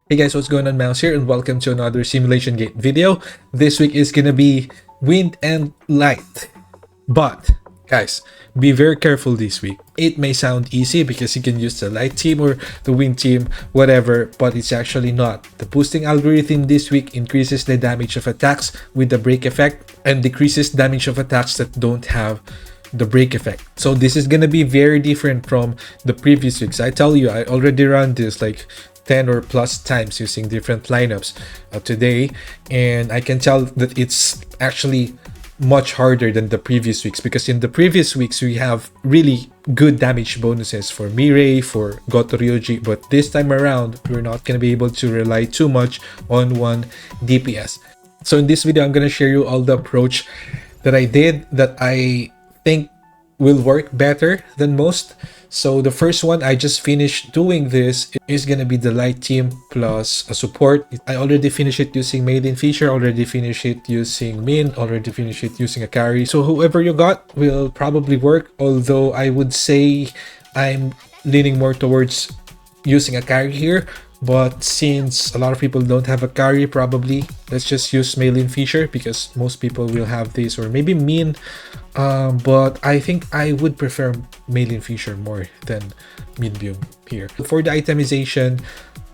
Hey guys, what's going on? Mouse here, and welcome to another Simulation Gate video. This week is gonna be wind and light. But, guys, be very careful this week. It may sound easy because you can use the light team or the wind team, whatever, but it's actually not. The boosting algorithm this week increases the damage of attacks with the break effect and decreases damage of attacks that don't have the break effect. So this is gonna be very different from the previous weeks. I tell you, I already run this like 10 or plus times using different lineups today, and I can tell that it's actually much harder than the previous weeks, because in the previous weeks we have really good damage bonuses for Mirei, for Goto Ryoji, but this time around we're not going to be able to rely too much on one DPS. So in this video, I'm going to share you all the approach that I did that I think will work better than most. So the first one, I just finished doing this, is gonna be the light team plus a support. I already finished it using Maiden Feature, already finished it using Min, already finished it using a carry. So whoever you got will probably work, although I would say I'm leaning more towards using a carry here. But since a lot of people don't have a carry, probably let's just use Mailin Feature because most people will have this, or maybe Min. But I think I would prefer Mailin Feature more than Minbyung here. For the itemization,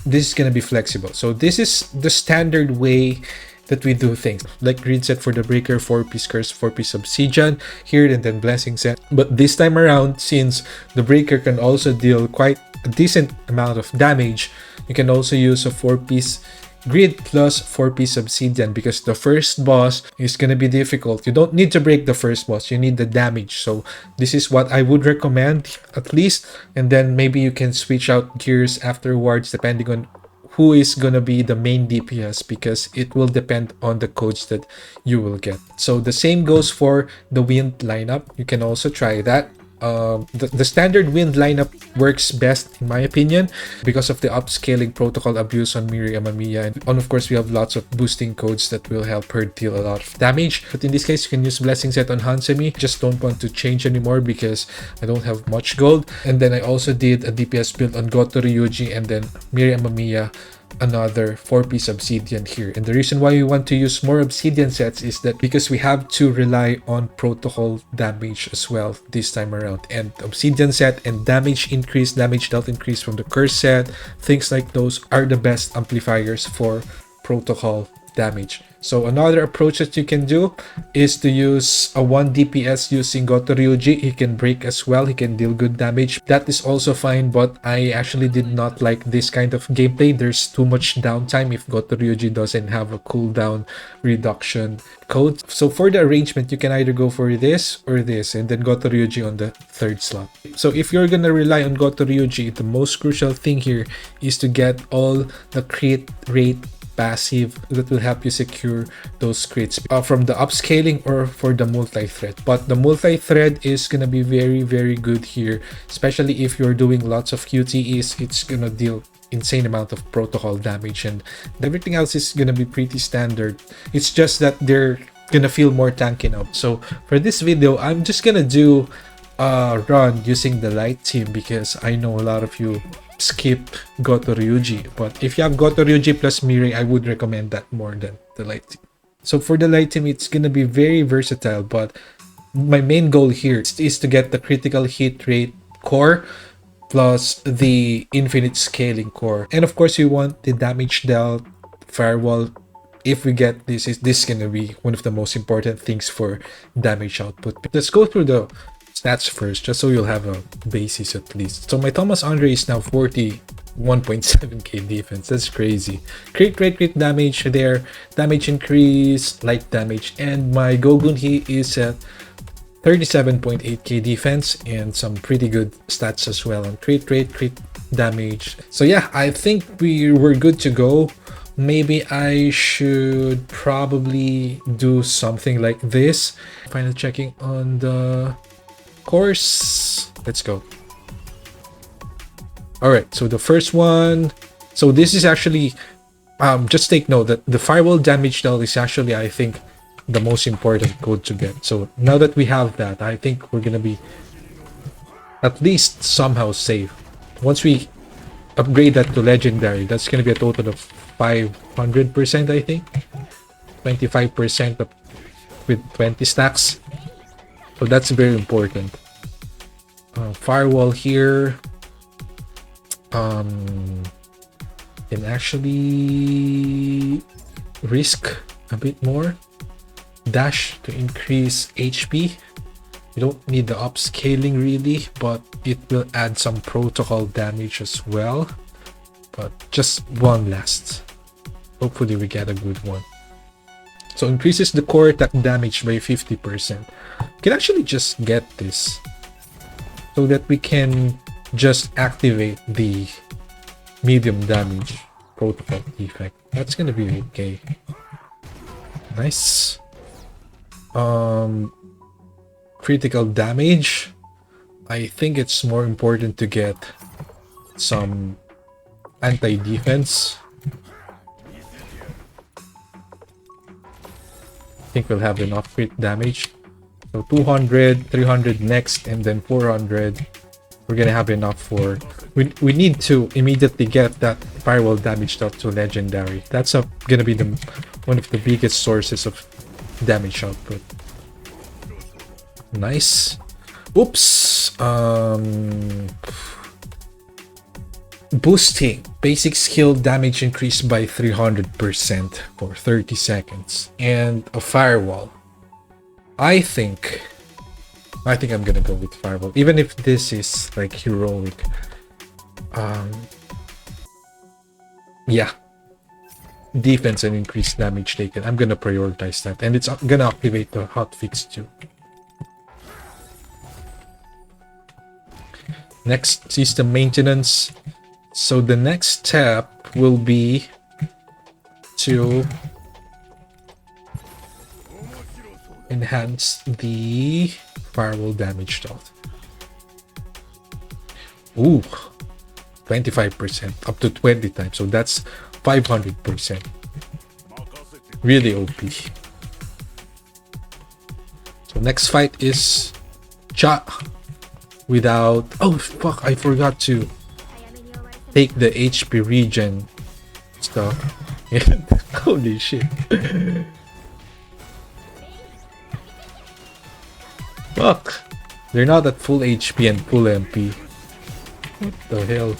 this is gonna be flexible. So this is the standard way that we do things, like grid set for the breaker, 4-piece curse, 4-piece obsidian here, and then blessing set. But this time around, since the breaker can also deal quite a decent amount of damage, you can also use a 4-piece grid plus 4-piece obsidian, because the first boss is going to be difficult. You don't need to break the first boss, you need the damage. So this is what I would recommend at least, and then maybe you can switch out gears afterwards depending on who is gonna be the main DPS, because it will depend on the codes that you will get. So the same goes for the wind lineup. You can also try that. The standard wind lineup works best in my opinion because of the upscaling protocol abuse on Miri Amamiya, and of course we have lots of boosting codes that will help her deal a lot of damage. But in this case, you can use blessing set on Hansemi. Just don't want to change anymore because I don't have much gold. And then I also did a DPS build on Goto Ryuji and then Miri Amamiya, another 4-piece obsidian here. And the reason why we want to use more obsidian sets is that because we have to rely on protocol damage as well this time around, and obsidian set and damage increase, damage dealt increase from the curse set, things like those are the best amplifiers for protocol damage. So another approach that you can do is to use a 1 DPS using Goto Ryuji. He can break as well, he can deal good damage. That is also fine, but I actually did not like this kind of gameplay. There's too much downtime if Goto Ryuji doesn't have a cooldown reduction code. So for the arrangement, you can either go for this or this, and then Goto Ryuji on the third slot. So if you're gonna rely on Goto Ryuji, the most crucial thing here is to get all the crit rate passive that will help you secure those crits from the upscaling or for the multi-thread. But the multi-thread is gonna be very good here, especially if you're doing lots of QTEs. It's gonna deal insane amount of protocol damage, and everything else is gonna be pretty standard. It's just that they're gonna feel more tanky now. So for this video, I'm just gonna do a run using the light team because I know a lot of you skip Goto Ryuji, but if you have Goto Ryuji plus Mirei, I would recommend that more than the light team. So for the light team, it's gonna be very versatile, but my main goal here is to get the critical hit rate core plus the infinite scaling core, and of course you want the damage dealt firewall. If we get this, is this gonna be one of the most important things for damage output. Let's go through the stats first, just so you'll have a basis at least. So my Thomas Andre is now 41.7k defense. That's crazy. Crit rate, crit damage there, damage increase, light damage, and my Gogunhi is at 37.8k defense and some pretty good stats as well on crit rate, crit damage. So yeah, I think we were good to go. Maybe I should probably do something like this. Final checking on the course. Let's go. All right, so the first one, so this is actually just take note that the firewall damage dealt is actually, I think, the most important code to get. So now that we have that, I think we're gonna be at least somehow safe. Once we upgrade that to legendary, that's gonna be a total of 500%, I think. 25% with 20 stacks. So that's very important. Firewall here. Can actually risk a bit more. Dash to increase HP. You don't need the upscaling really, but it will add some protocol damage as well. But just one last. Hopefully we get a good one. So increases the core attack damage by 50%. We can actually just get this so that we can just activate the medium damage protocol effect. That's gonna be okay. Nice. Critical damage. I think it's more important to get some anti-defense. I think we'll have enough crit damage. So 200, 300 next, and then 400. We're gonna have enough for... We need to immediately get that firewall damage up to legendary. That's gonna be one of the biggest sources of damage output. Nice. Oops. Boosting. Basic skill damage increased by 300% for 30 seconds. And a firewall. I think I'm gonna go with firewall. Even if this is like heroic. Yeah. Defense and increased damage taken. I'm gonna prioritize that. And it's gonna activate the hotfix too. Next, system maintenance. So the next step will be to enhance the firewall damage dot. Ooh, 25% up to 20 times. So that's 500%. Really OP. So next fight is Cha. Without... Oh, fuck. I forgot to take the HP regen stuff. Holy shit. Fuck. They're not at full HP and full MP. What the hell?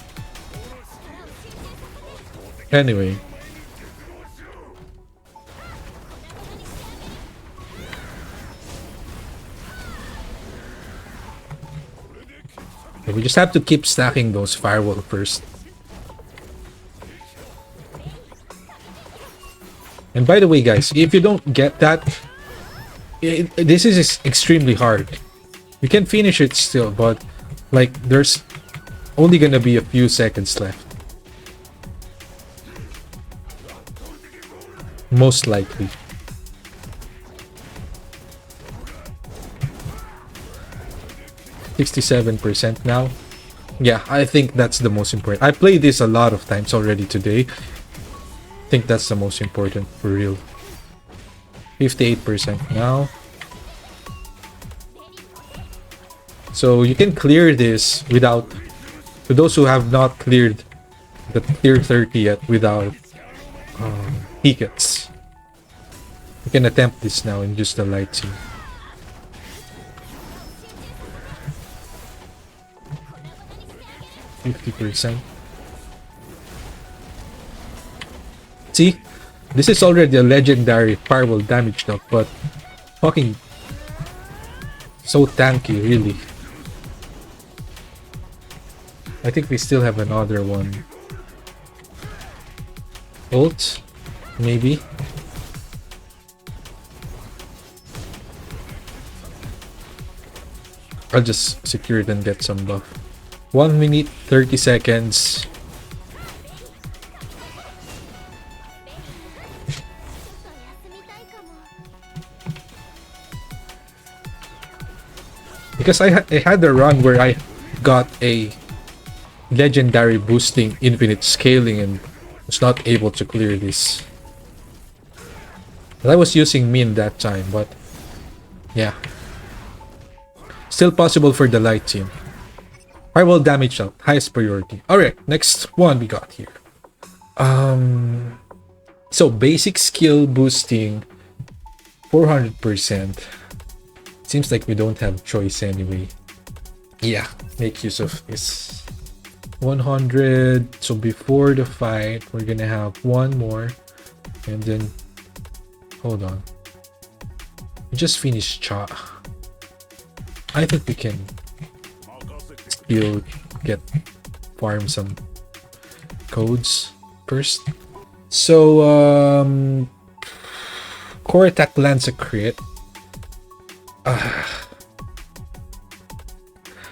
Anyway. We just have to keep stacking those firewall first. And by the way, guys, if you don't get that, this is extremely hard. You can finish it still, but like there's only gonna be a few seconds left. Most likely. %67% now. Yeah, I think that's the most important. I played this a lot of times already today. I think that's the most important for real. 58% now. So you can clear this without... To those who have not cleared the tier 30 yet without tickets, you can attempt this now and use the light team. %50. See, this is already a legendary firewall damage knock, but fucking so tanky, really. I think we still have another one. Ult, maybe. I'll just secure it and get some buff. 1 minute, 30 seconds. Because I had a run where I got a legendary boosting infinite scaling and was not able to clear this. But I was using Min that time, but yeah. Still possible for the light team. Firewall damage out, highest priority. Alright, next one we got here. So basic skill boosting 400%. Seems like we don't have choice anyway. Yeah, make use of this. 100. So before the fight, we're gonna have one more. And then, hold on. We just finished Cha. I think we can still farm some codes first. So, core attack lands a crit.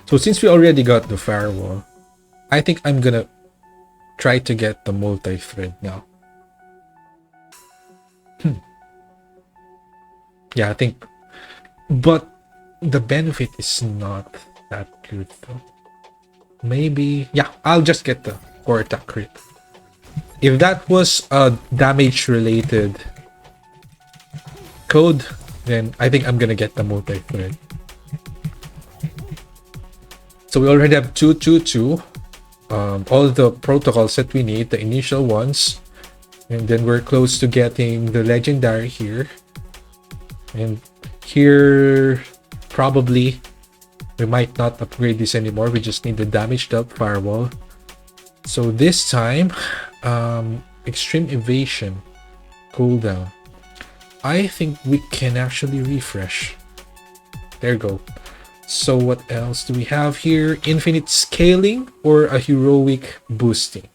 So since we already got the firewall, I think I'm gonna try to get the multi-thread now. Yeah, I think, but the benefit is not that good though. Maybe, yeah, I'll just get the core attack crit. If that was a damage related code, then I think I'm gonna get the multi-thread. So we already have 222. All the protocols that we need, the initial ones, and then we're close to getting the legendary here. And here, probably, we might not upgrade this anymore. We just need the damaged up firewall. So this time, extreme evasion cooldown. I think we can actually refresh. There you go. So what else do we have here? Infinite scaling or a heroic boosting?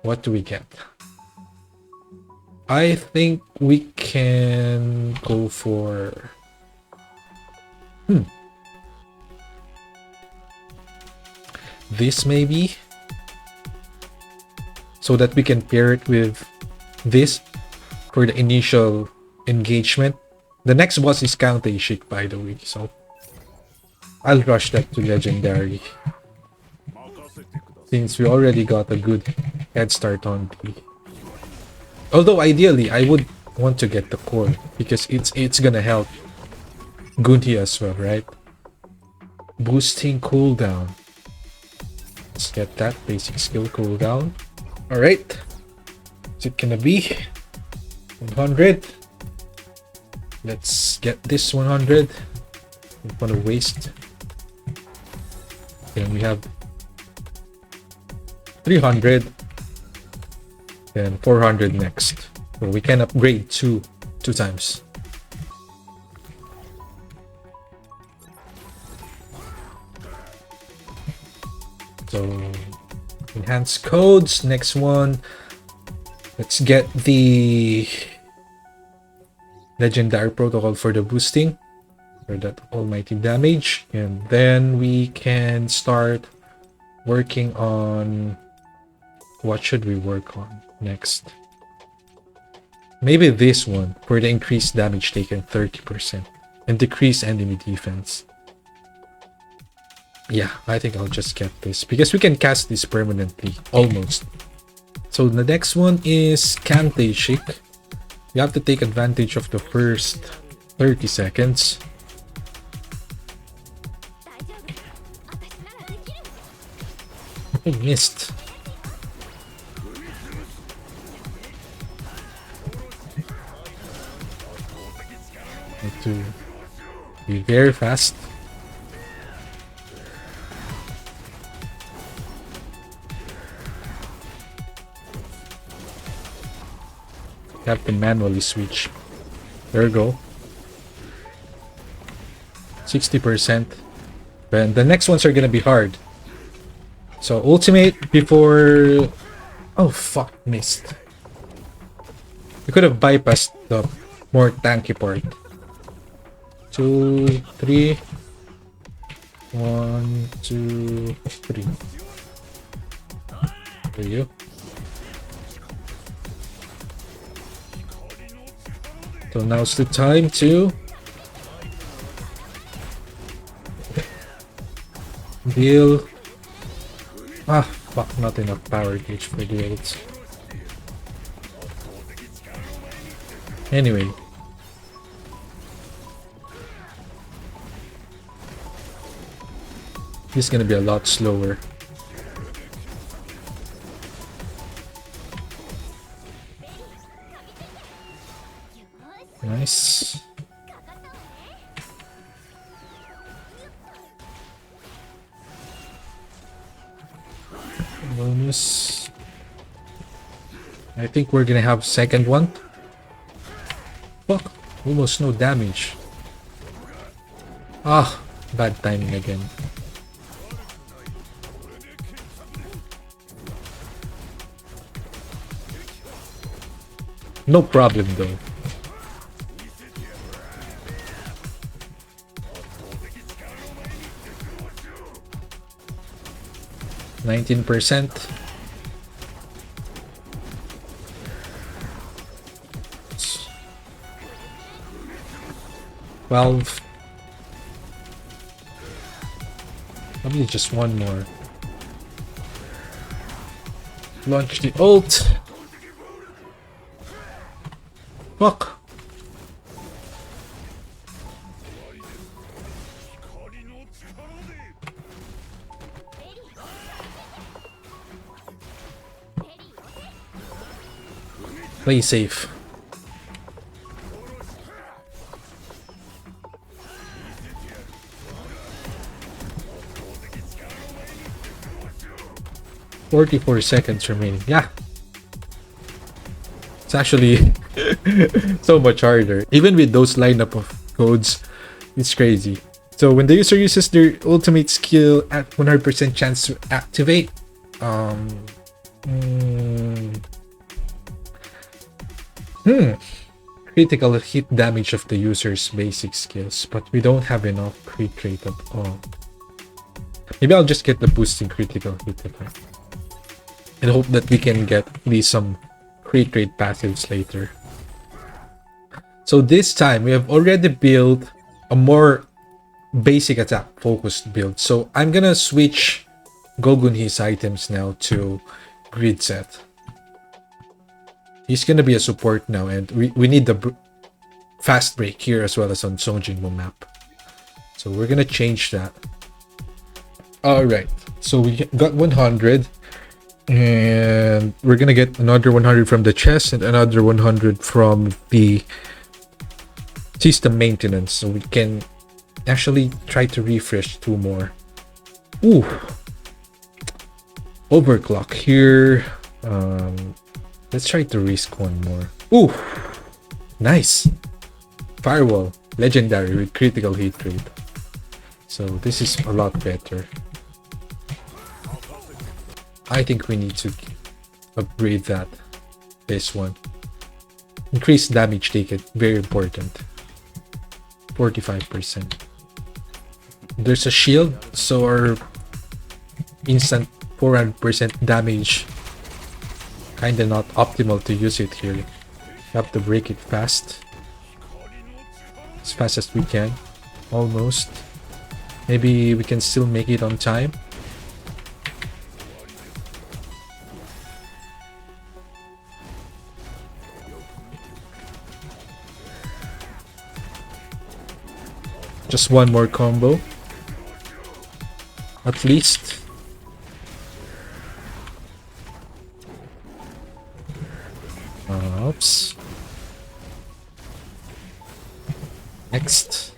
What do we get? I think we can go for... this maybe? So that we can pair it with this for the initial engagement. The next boss is Count-A-Shik, by the way, so I'll rush that to legendary. Since we already got a good head start on the... Although ideally, I would want to get the core because it's gonna help Gunti as well, right? Boosting cooldown. Let's get that basic skill cooldown. Alright. Is it gonna be 100? Let's get this 100. Don't want to waste. Then we have 300. Then 400 next. So we can upgrade two times. So enhanced codes. Next one. Let's get the legendary protocol for the boosting, for that almighty damage, and then we can start working on... what should we work on next? Maybe this one for the increased damage taken 30% and decrease enemy defense. Yeah, I think I'll just get this because we can cast this permanently, almost. So the next one is Count-A-Shik. You have to take advantage of the first 30 seconds. I missed. Need to be very fast. Have to manually switch. There we go. 60%. Then the next ones are gonna be hard. So ultimate before... oh fuck, missed. We could have bypassed the more tanky part. 2, 3. 1, 2, 3. There you go. So now's the time to deal. Ah, fuck, not enough power gauge for the ults. Anyway. He's gonna be a lot slower. Nice. Bonus. I think we're gonna have second one. Fuck. Almost no damage. Ah, bad timing again. No problem though. %. 12. Probably just one more. Launch the ult. Fuck. Play safe. $44 remaining. Yeah. It's actually so much harder. Even with those lineup of codes, it's crazy. So when the user uses their ultimate skill at 100% chance to activate, critical hit damage of the user's basic skills, but we don't have enough crit rate at all. Maybe I'll just get the boosting critical hit effect and hope that we can get at least some crit rate passives later. So this time we have already built a more basic attack focused build. So I'm gonna switch Gogunhi's items now to grid set. He's gonna be a support now, and we need the fast break here as well as on Songjinmo map. So we're gonna change that. Alright, so we got 100, and we're gonna get another 100 from the chest and another 100 from the system maintenance, so we can actually try to refresh 2 more. Ooh, overclock here. Let's try to risk 1 more. Ooh, nice. Firewall, legendary with critical hit rate. So this is a lot better. I think we need to upgrade that. This one. Increased damage ticket, very important. 45%. There's a shield, so our instant 400% damage, kinda not optimal to use it here. Have to break it fast. As fast as we can. Almost. Maybe we can still make it on time. Just 1 more combo. At least. Oops. Next.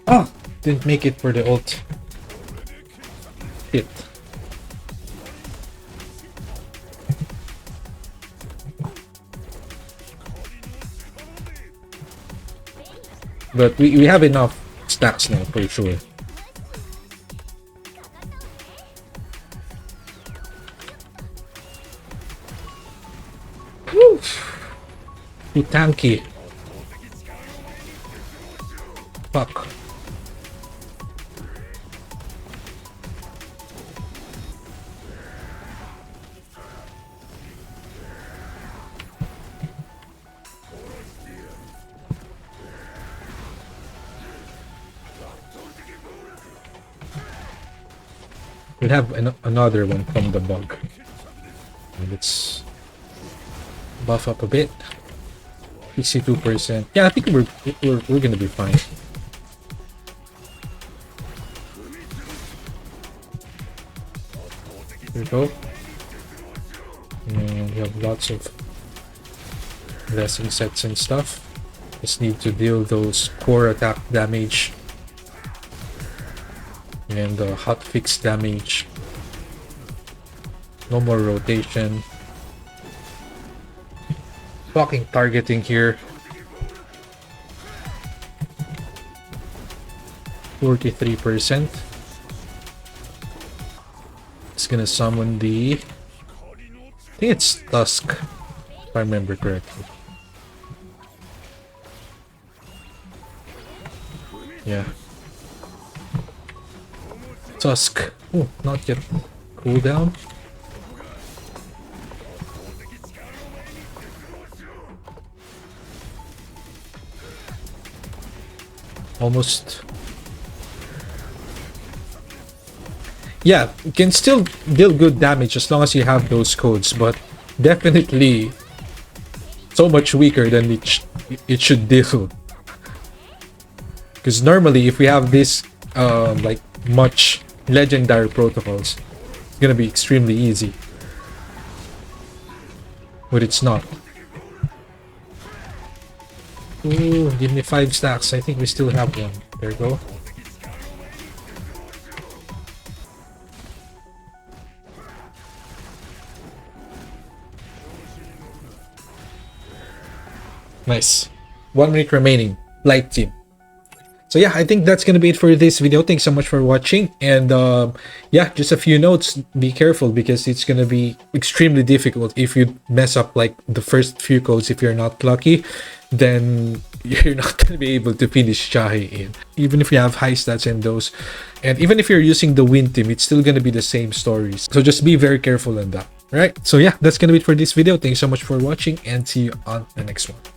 Oh! Didn't make it for the ult. Hit. But we have enough stacks now for sure. Woo! Too tanky. Fuck. We'll have another one from the bug. Let's buff up a bit. 62%. Yeah, I think we're gonna be fine. There we go. And we have lots of blessing sets and stuff. Just need to deal those core attack damage and hotfix damage. No more rotation. Fucking targeting here. 43%. It's gonna summon the... I think it's Tusk, if I remember correctly. Yeah. Tusk. Oh, not yet. Cooldown. Almost. Yeah, you can still deal good damage as long as you have those codes, but definitely so much weaker than it should deal. Because normally, if we have this like much legendary protocols, it's gonna be extremely easy. But it's not. Ooh, give me 5 stacks. I think we still have one. There we go. Nice. 1 minute remaining. Light team. So yeah, I think that's gonna be it for this video. Thanks so much for watching, and yeah, just a few notes. Be careful because it's gonna be extremely difficult if you mess up like the first few codes. If you're not lucky, then you're not gonna be able to finish Shahi in. Even if you have high stats in those, and even if you're using the win team, it's still gonna be the same stories. So just be very careful on that. All right. So yeah, that's gonna be it for this video. Thanks so much for watching, and see you on the next one.